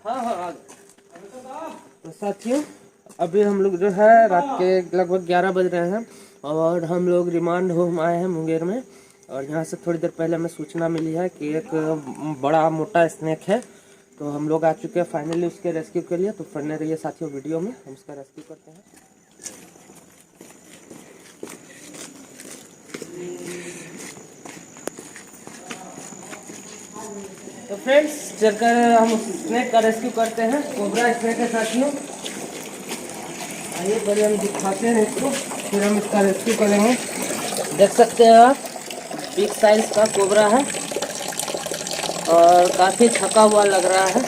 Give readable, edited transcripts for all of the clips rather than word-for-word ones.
हाँ हाँ। तो साथियों, अभी हम लोग जो है रात के लगभग 11 बज रहे हैं और हम लोग रिमांड होम आए हैं मुंगेर में। और यहाँ से थोड़ी देर पहले हमें सूचना मिली है कि एक बड़ा मोटा स्नेक है, तो हम लोग आ चुके हैं फाइनली उसके रेस्क्यू के लिए। तो बने रहिए साथियों वीडियो में, हम उसका रेस्क्यू करते हैं। तो फ्रेंड्स, चलकर हम स्नेक का रेस्क्यू करते हैं। कोबरा स्नेक है साथियों, आइए पहले हम दिखाते हैं इसको, फिर हम इसका रेस्क्यू करेंगे। देख सकते हैं आप, बिग साइज का कोबरा है और काफ़ी थका हुआ लग रहा है।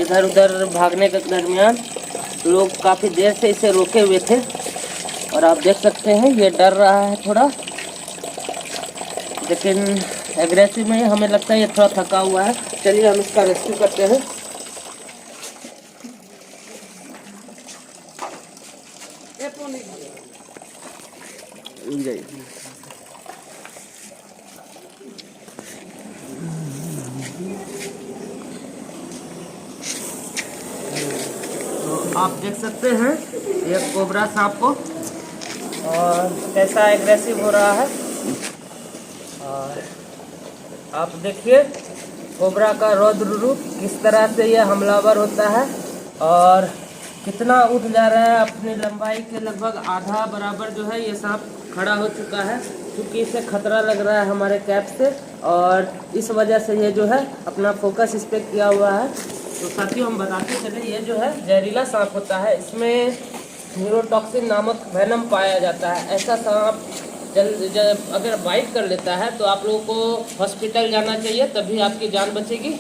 इधर उधर भागने के दरमियान लोग काफ़ी देर से इसे रोके हुए थे और आप देख सकते हैं ये डर रहा है थोड़ा, लेकिन एग्रेसिव में हमें लगता है ये थोड़ा थका हुआ है। चलिए हम इसका रेस्क्यू करते हैं। तो आप देख सकते हैं ये कोबरा सांप को और कैसा एग्रेसिव हो रहा है। और आप देखिए कोबरा का रौद्र रूप, किस तरह से ये हमलावर होता है और कितना उठ जा रहा है। अपनी लंबाई के लगभग आधा बराबर जो है ये सांप खड़ा हो चुका है, क्योंकि इसे खतरा लग रहा है हमारे कैप से और इस वजह से ये जो है अपना फोकस इस पर किया हुआ है। तो साथियों हम बताते चले, ये जो है जहरीला सांप होता है, इसमें न्यूरोटॉक्सिन नामक वेनम पाया जाता है। ऐसा सांप अगर बाइट कर लेता है तो आप लोगों को हॉस्पिटल जाना चाहिए, तभी आपकी जान बचेगी।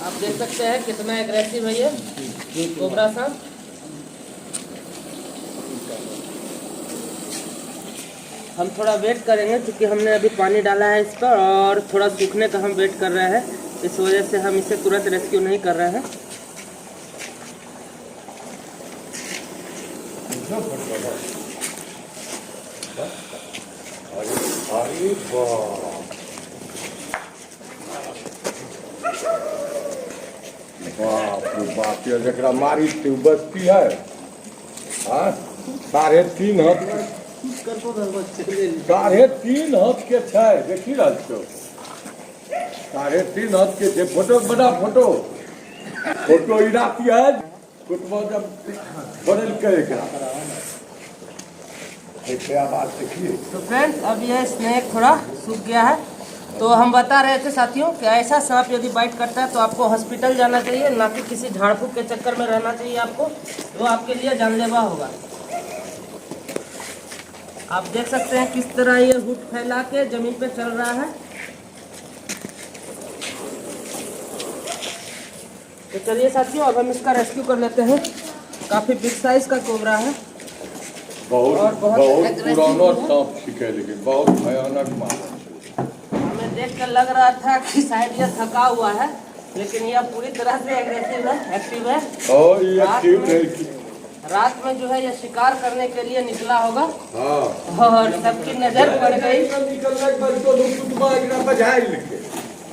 आप देख सकते हैं कितना एग्रेसिव है ये कोबरा सांप। हम थोड़ा वेट करेंगे क्योंकि हमने अभी पानी डाला है इस पर और थोड़ा सूखने का हम वेट कर रहे हैं, इस वजह से हम इसे तुरंत रेस्क्यू नहीं कर रहे हैं। बाप रे, जरा मारी बस्ती है। 3.5 हाथ, 3.5 हाथ के छै, देखी रहल छो। 3.5 हाथ के छै। फोटो बड़ा फोटो इराती है कुटवा जब बदल करेगा। आवाज देखिए। तो फ्रेंड्स, अब यह स्नेक थोड़ा सूख गया है। तो हम बता रहे थे साथियों कि ऐसा सांप यदि बाइट करता है तो आपको हॉस्पिटल जाना चाहिए, ना कि किसी झाड़ फूक के चक्कर में रहना चाहिए आपको, वो आपके लिए जानलेवा होगा। आप देख सकते हैं किस तरह ये हुड फैला के जमीन पे चल रहा है। तो चलिए साथियों, अब हम इसका रेस्क्यू कर लेते हैं। काफी बिग साइज का कोबरा है, बहुत पुराना सांप छिके, लेकिन बहुत भयानक मार। हमें देख कर लग रहा था कि शायद ये थका हुआ है, लेकिन यह पूरी तरह से एग्रेसिव है, एक्टिव है। और ये एक्टिव है। रात में जो है ये शिकार करने के लिए निकला होगा। हाँ। और सबकी नजर पड़ गई।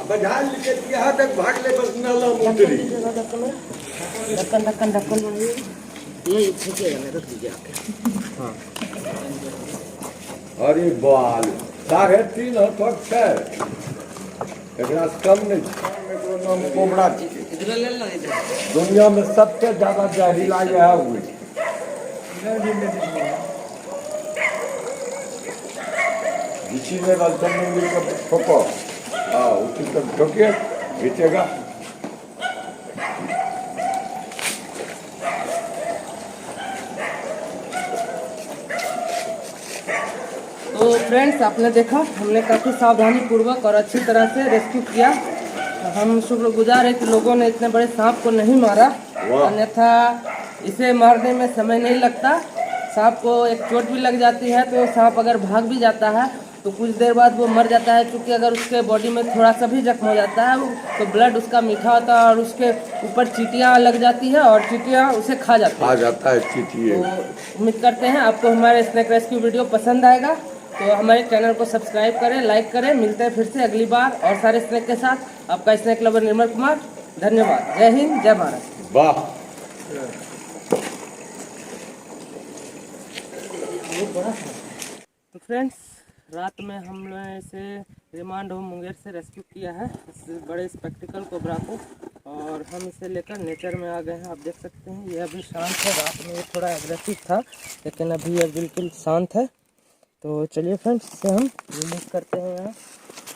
बजाल लिखे यहाँ तक भाग ले, बस नाला मुंदरी। ढक्कन ढक्कन ढक्कन ये फेंकेगा ना, रख दीजिए आके। हाँ। अरे बाल 3.5 हाथ छै, एकरा से कम नहीं। नाम कोबरा दुनिया में सबसे ज्यादा जहरीला यह हुए। इसी में रलचंदी का ठोको, हाँ उसी तक ठोके घीचेगा। तो फ्रेंड्स, आपने देखा हमने काफ़ी सावधानी पूर्वक और अच्छी तरह से रेस्क्यू किया। हम शुक्रगुजार है कि लोगों ने इतने बड़े सांप को नहीं मारा, अन्यथा इसे मारने में समय नहीं लगता। सांप को एक चोट भी लग जाती है तो सांप अगर भाग भी जाता है तो कुछ देर बाद वो मर जाता है, क्योंकि अगर उसके बॉडी में थोड़ा सा भी जख्म हो जाता है तो ब्लड उसका मीठा होता है और उसके ऊपर चींटियाँ लग जाती है और चींटियाँ उसे खा जाता है। चींटियाँ। तो उम्मीद करते हैं आपको हमारे स्नेक रेस्क्यू वीडियो पसंद आएगा, तो हमारे चैनल को सब्सक्राइब करें, लाइक करें। मिलते हैं फिर से अगली बार और सारे स्नेक के साथ। आपका स्नेक लवर निर्मल कुमार। धन्यवाद। जय हिंद, जय भारत। वाह। तो फ्रेंड्स, रात में हम लोगों ने इसे रिमांड होम मुंगेर से रेस्क्यू किया है, इस बड़े स्पेक्टिकल कोबरा को, और हम इसे लेकर नेचर में आ गए हैं। आप देख सकते हैं ये अभी शांत है। रात में ये थोड़ा एग्रेसिव था, लेकिन अभी ये बिल्कुल शांत है। तो चलिए फ्रेंड्स, इसे हम रिलीज करते हैं। यहाँ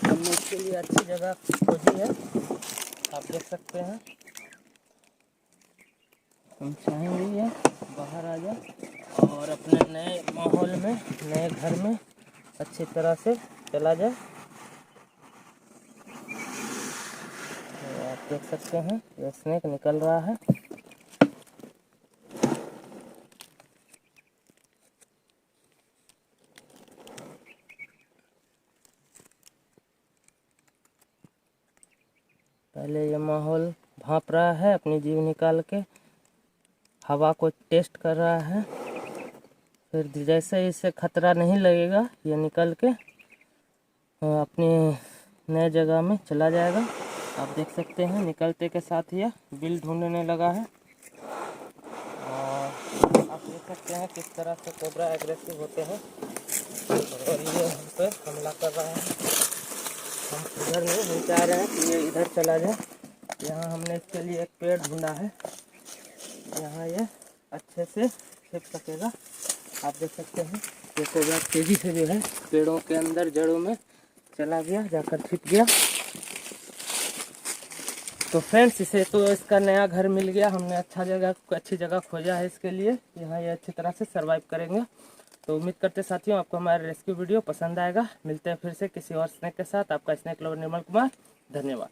हमने इसके लिए अच्छी जगह खोजी है, आप देख सकते हैं। हम चाहेंगे ये बाहर आ जाए और अपने नए माहौल में, नए घर में अच्छी तरह से चला जाए। तो आप देख सकते हैं ये स्नेक निकल रहा है। पहले ये माहौल भांप रहा है, अपनी जीभ निकाल के हवा को टेस्ट कर रहा है। फिर जैसे इसे खतरा नहीं लगेगा, ये निकल के अपनी नए जगह में चला जाएगा। आप देख सकते हैं निकलते के साथ ही बिल ढूंढने लगा है। और आप देख सकते हैं किस तरह से कोबरा एग्रेसिव होते हैं, और ये हम पे हमला कर रहा है। हम इधर नहीं, हम चाह रहे हैं कि ये इधर चला जाए। यहाँ हमने इसके लिए एक पेड़ ढूंढा है, यहाँ ये अच्छे से छिप सकेगा। आप देख सकते हैं ये कोबरा तेजी से जो है पेड़ों के अंदर जड़ों में चला गया, जाकर छिप गया। तो फ्रेंड्स, इसे तो इसका नया घर मिल गया। हमने अच्छी जगह खोजा है इसके लिए, यहाँ ये अच्छी तरह से सर्वाइव करेंगे। तो उम्मीद करते साथियों आपको हमारा रेस्क्यू वीडियो पसंद आएगा। मिलते हैं फिर से किसी और स्नेक के साथ। आपका स्नेक लवर निर्मल कुमार, धन्यवाद।